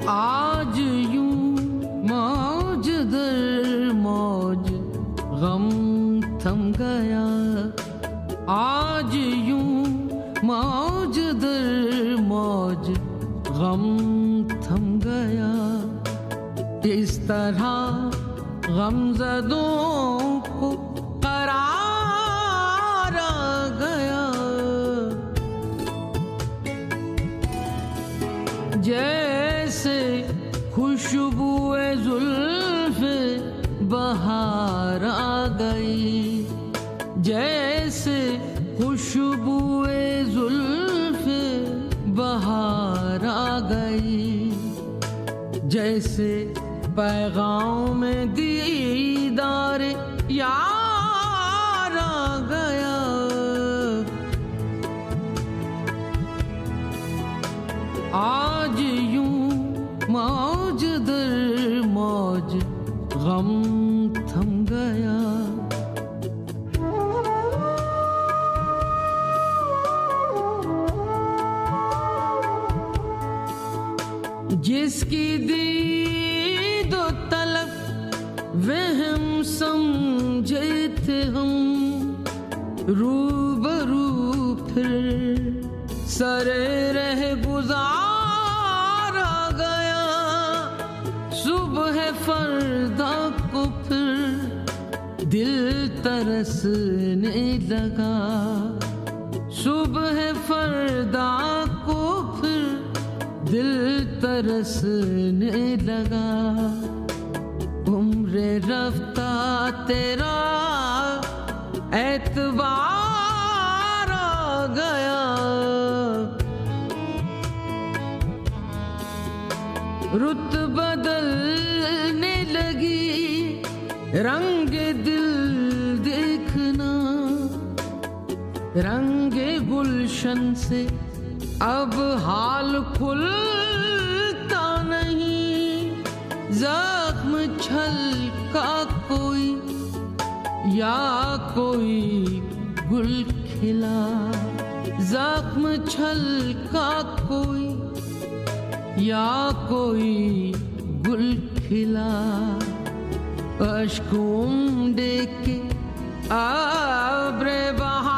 आज यूं मौज दर मौज गम थम गया, आज यूं मौज दर मौज गम थम गया। इस तरह गमज़दों को करार आ गया, जैसे खुशबुए जुल्फ़े बहार आ गई, जैसे खुशबुए जुल्फ़े बहार आ गई, जैसे पैगाम में दीदार यार आ गया। आज यूं मौज दर मौज गम थम गया। जिसकी दीदो तलब वहम समझे थे हम, रूबरू फिर सरे रह गुजार आ गया। सुबह फरदा को फिर दिल तरसने लगा, सुबह फरदा को फिर दिल तरसने लगा। उम्र रफ्ता तेरा एतबार आ गया, रुत बदलने लगी रंग दिल देखना, रंगे गुलशन से अब हाल खुलता नहीं। जख्म छलका कोई या कोई गुल खिला, जख्म छलका कोई या कोई गुल खिला। अश्कों देके आब्रे बहा